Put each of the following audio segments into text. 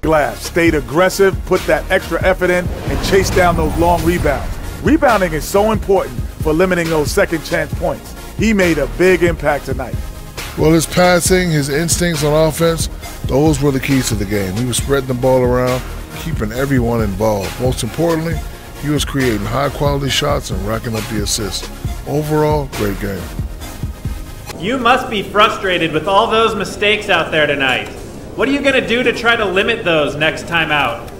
glass, stayed aggressive, put that extra effort in, and chased down those long rebounds. Rebounding is so important for limiting those second chance points. He made a big impact tonight. Well, his passing, his instincts on offense, those were the keys to the game. He was spreading the ball around, keeping everyone involved. Most importantly, he was creating high-quality shots and racking up the assists. Overall, great game. You must be frustrated with all those mistakes out there tonight. What are you going to do to try to limit those next time out?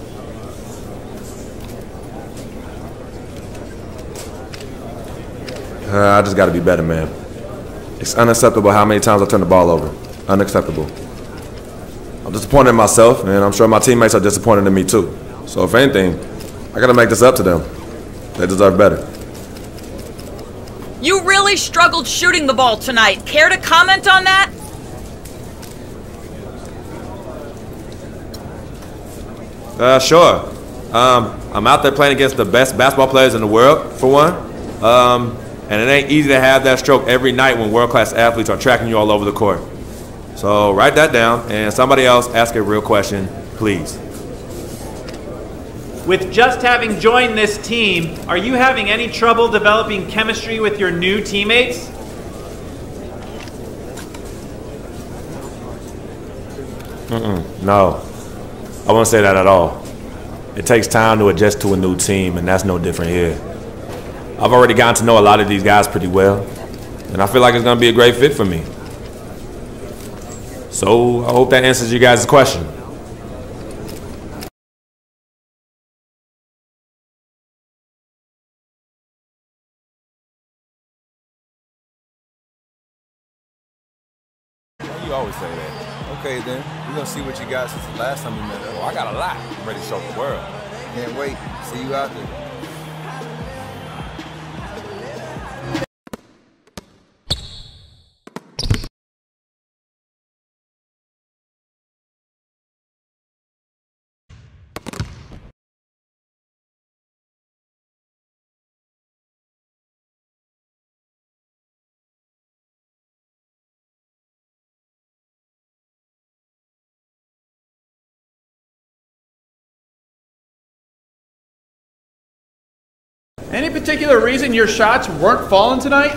I just got to be better, man. It's unacceptable how many times I turn the ball over. Unacceptable. I'm disappointed in myself, and I'm sure my teammates are disappointed in me too. So if anything, I got to make this up to them. They deserve better. You really struggled shooting the ball tonight. Care to comment on that? Sure. I'm out there playing against the best basketball players in the world, for one. And it ain't easy to have that stroke every night when world-class athletes are tracking you all over the court. So write that down, and somebody else ask a real question, please. With just having joined this team, are you having any trouble developing chemistry with your new teammates? No, I won't say that at all. It takes time to adjust to a new team, and that's no different here. I've already gotten to know a lot of these guys pretty well, and I feel like it's going to be a great fit for me. So I hope that answers you guys' question. You always say that. Okay, then. We're going to see what you got since the last time we met up. Oh, I got a lot. I'm ready to show the world. Can't wait. See you out there. Any particular reason your shots weren't falling tonight?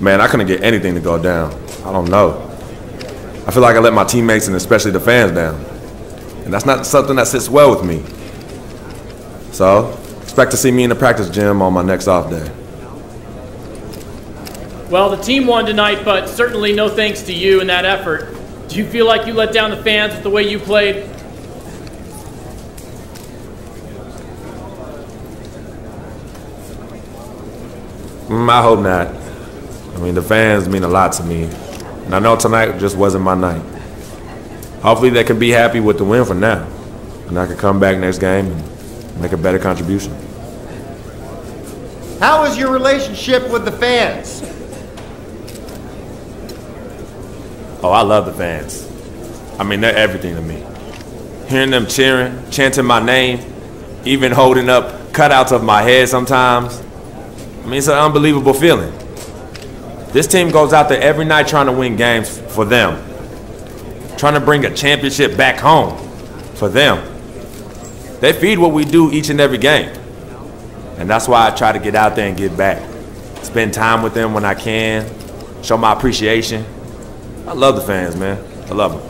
Man, I couldn't get anything to go down. I don't know. I feel like I let my teammates and especially the fans down. And that's not something that sits well with me. So, expect to see me in the practice gym on my next off day. Well, the team won tonight, but certainly no thanks to you in that effort. Do you feel like you let down the fans with the way you played? I hope not. I mean, the fans mean a lot to me. And I know tonight just wasn't my night. Hopefully they can be happy with the win for now. And I can come back next game and make a better contribution. How is your relationship with the fans? Oh, I love the fans. I mean, they're everything to me. Hearing them cheering, chanting my name, even holding up cutouts of my head sometimes. I mean, it's an unbelievable feeling. This team goes out there every night trying to win games for them. Trying to bring a championship back home for them. They feed what we do each and every game. And that's why I try to get out there and give back. Spend time with them when I can, show my appreciation. I love the fans, man. I love them.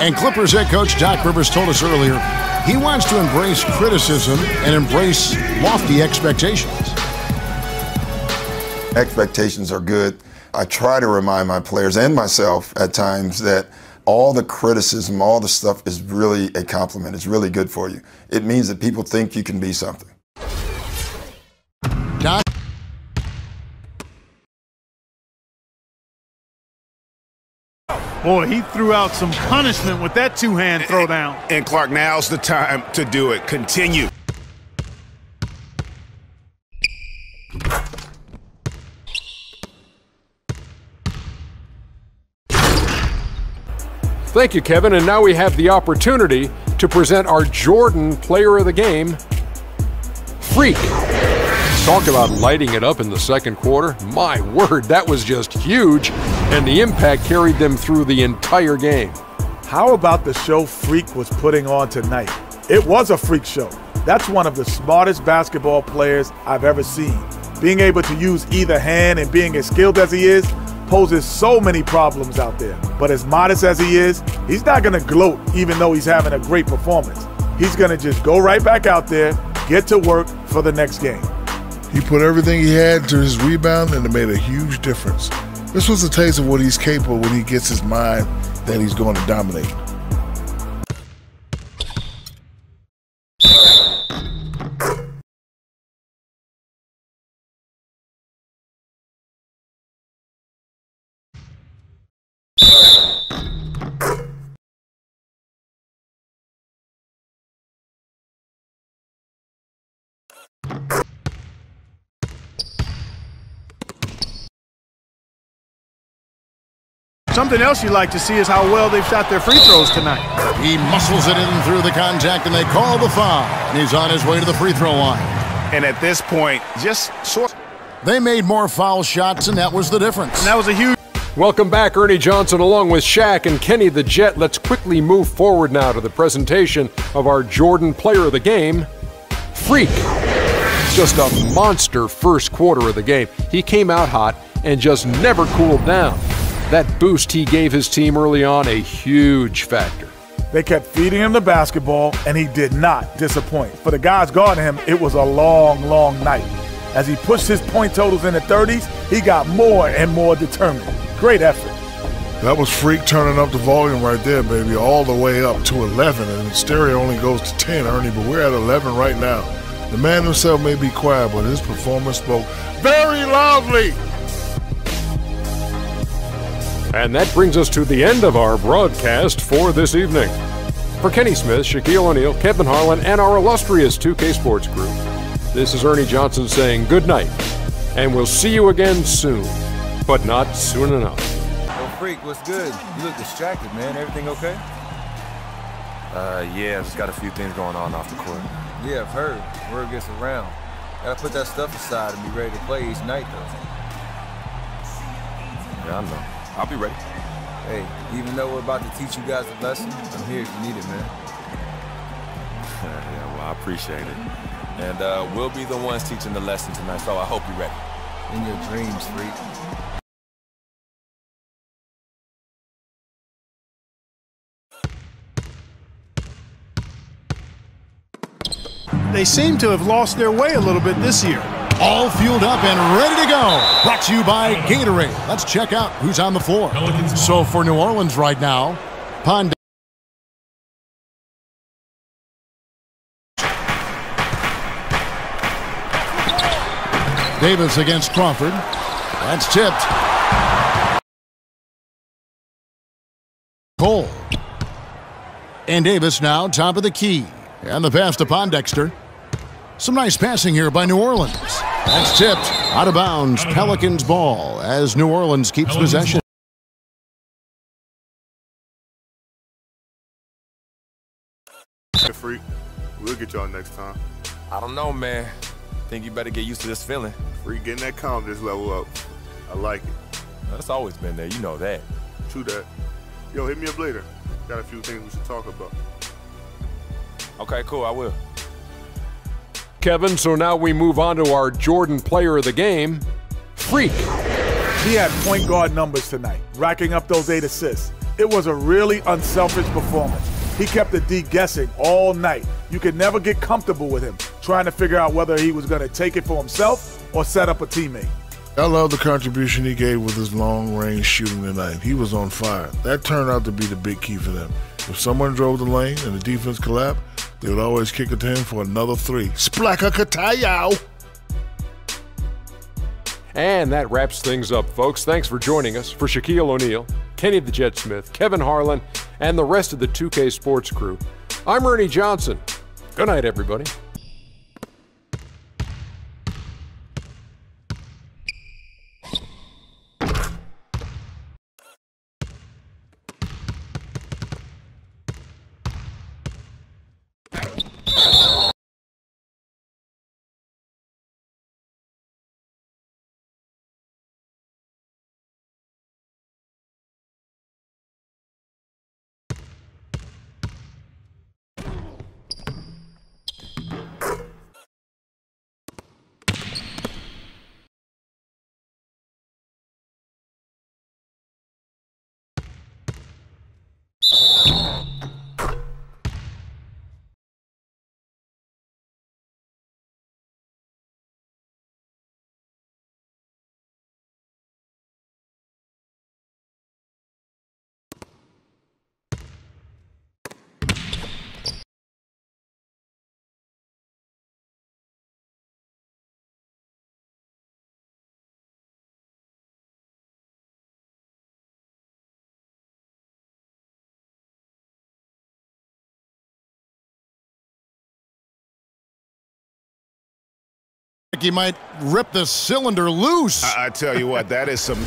And Clippers head coach Doc Rivers told us earlier he wants to embrace criticism and embrace lofty expectations. Expectations are good. I try to remind my players and myself at times that all the criticism, all the stuff is really a compliment. It's really good for you. It means that people think you can be something. Doc. Boy, he threw out some punishment with that two-hand throwdown. And Clark, now's the time to do it. Continue. Thank you, Kevin. And now we have the opportunity to present our Jordan Player of the Game, Freak. Talk about lighting it up in the second quarter. My word, that was just huge, and the impact carried them through the entire game. How about the show Freak was putting on tonight? It was a freak show. That's one of the smartest basketball players I've ever seen. Being able to use either hand and being as skilled as he is poses so many problems out there. But as modest as he is, he's not going to gloat even though he's having a great performance. He's going to just go right back out there, get to work for the next game. He put everything he had into his rebound, and it made a huge difference. This was a taste of what he's capable when he gets his mind that he's going to dominate. Something else you like to see is how well they've shot their free throws tonight. He muscles it in through the contact, and they call the foul. And he's on his way to the free throw line. And at this point, just short. They made more foul shots, and that was the difference. And that was a huge... Welcome back, Ernie Johnson, along with Shaq and Kenny the Jet. Let's quickly move forward now to the presentation of our Jordan Player of the Game, Freak. Just a monster first quarter of the game. He came out hot and just never cooled down. That boost he gave his team early on, a huge factor. They kept feeding him the basketball, and he did not disappoint. For the guys guarding him, it was a long, long night. As he pushed his point totals in the 30s, he got more and more determined. Great effort. That was Freak turning up the volume right there, baby, all the way up to 11. And stereo only goes to 10, Ernie, but we're at 11 right now. The man himself may be quiet, but his performance spoke very loudly. And that brings us to the end of our broadcast for this evening. For Kenny Smith, Shaquille O'Neal, Kevin Harlan, and our illustrious 2K Sports Group, this is Ernie Johnson saying good night, and we'll see you again soon, but not soon enough. Yo, Freak, what's good? You look distracted, man. Everything okay? Yeah, just got a few things going on off the court. Yeah, I've heard. Word gets around. Gotta put that stuff aside and be ready to play each night, though. Yeah, I know. I'll be ready. Hey, even though we're about to teach you guys a lesson, I'm here if you need it, man. Yeah, well, I appreciate it. And we'll be the ones teaching the lesson tonight, so I hope you're ready. In your dreams, Freak. They seem to have lost their way a little bit this year. All fueled up and ready to go. Brought to you by Gatorade. Let's check out who's on the floor. So for New Orleans right now, Pond. Davis against Crawford. That's tipped. Cole. And Davis now top of the key. And the pass to Pondexter. Some nice passing here by New Orleans. That's tipped. Out of bounds. Pelicans ball as New Orleans keeps possession. Hey, Freak. We'll get y'all next time. I don't know, man. Think you better get used to this feeling. Freak, getting that confidence level up. I like it. That's always been there. You know that. True that. Yo, hit me up later. Got a few things we should talk about. Okay, cool. I will. Kevin, so now we move on to our Jordan Player of the Game, Freak. He had point guard numbers tonight, racking up those 8 assists. It was a really unselfish performance. He kept the D guessing all night. You could never get comfortable with him, trying to figure out whether he was going to take it for himself or set up a teammate. I love the contribution he gave with his long-range shooting tonight. He was on fire. That turned out to be the big key for them. If someone drove the lane and the defense collapsed, they would always kick it to him for another 3. Splaka Katayow! And that wraps things up, folks. Thanks for joining us. For Shaquille O'Neal, Kenny the Jet Smith, Kevin Harlan, and the rest of the 2K Sports crew, I'm Ernie Johnson. Good night, everybody. He might rip the cylinder loose. I tell you what, that is some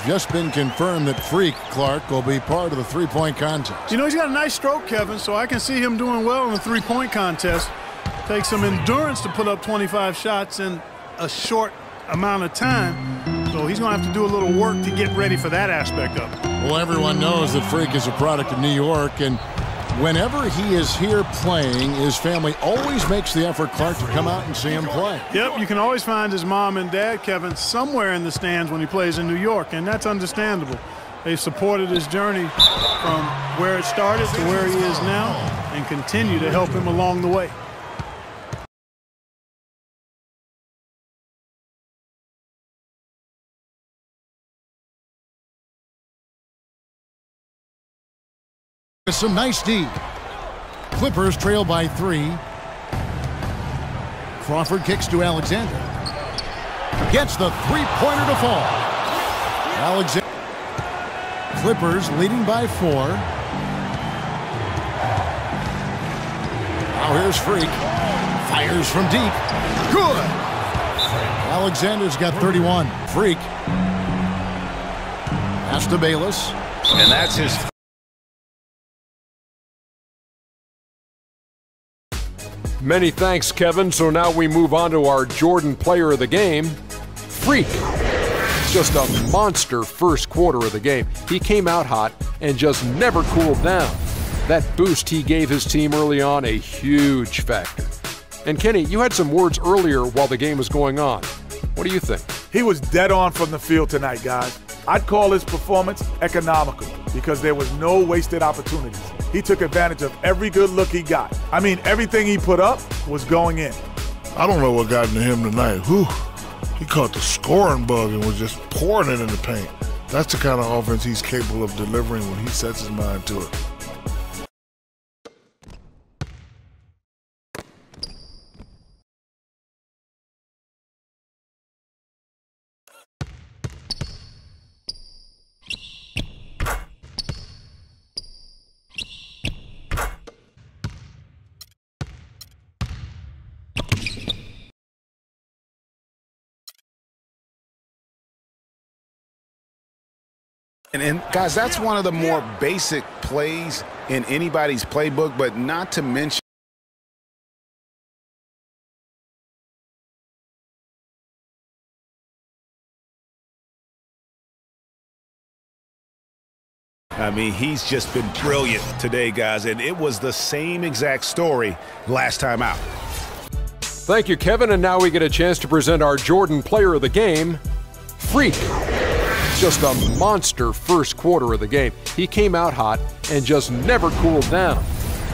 Just been confirmed that Freak Clark will be part of the three-point contest. You know, he's got a nice stroke, Kevin, so I can see him doing well in the three-point contest. Takes some endurance to put up 25 shots in a short amount of time. So he's going to have to do a little work to get ready for that aspect of it. Well, everyone knows that Freak is a product of New York, and whenever he is here playing, his family always makes the effort, Clark, to come out and see him play. Yep, you can always find his mom and dad, Kevin, somewhere in the stands when he plays in New York, and that's understandable. They've supported his journey from where it started to where he is now and continue to help him along the way. Some nice D. Clippers trail by 3. Crawford kicks to Alexander. Gets the three-pointer to fall. Alexander. Clippers leading by 4. Now here's Freak. Fires from deep. Good. Alexander's got 31. Freak. Pass to Bayless. And that's his. Many thanks, Kevin. So now we move on to our Jordan Player of the Game, Freak. Just a monster first quarter of the game. He came out hot and just never cooled down. That boost he gave his team early on, a huge factor. And Kenny, you had some words earlier while the game was going on. What do you think? He was dead on from the field tonight, guys. I'd call his performance economical because there was no wasted opportunities. He took advantage of every good look he got. I mean, everything he put up was going in. I don't know what got into him tonight. Whew. He caught the scoring bug and was just pouring it in the paint. That's the kind of offense he's capable of delivering when he sets his mind to it. And guys, that's one of the more basic plays in anybody's playbook, but not to mention I mean, he's just been brilliant today, guys, and it was the same exact story last time out. Thank you, Kevin, and now we get a chance to present our Jordan Player of the Game, Freak. Just a monster first quarter of the game. He came out hot and just never cooled down.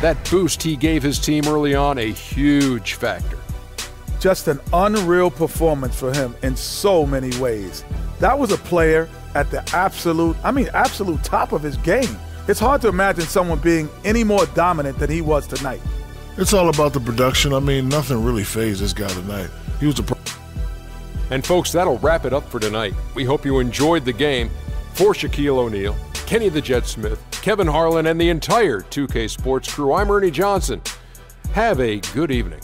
That boost he gave his team early on, a huge factor. Just an unreal performance for him in so many ways. That was a player at the absolute top of his game. It's hard to imagine someone being any more dominant than he was tonight. It's all about the production. I mean, nothing really fazed this guy tonight. He was the And folks, that'll wrap it up for tonight. We hope you enjoyed the game. For Shaquille O'Neal, Kenny the Jet Smith, Kevin Harlan, and the entire 2K Sports crew, I'm Ernie Johnson. Have a good evening.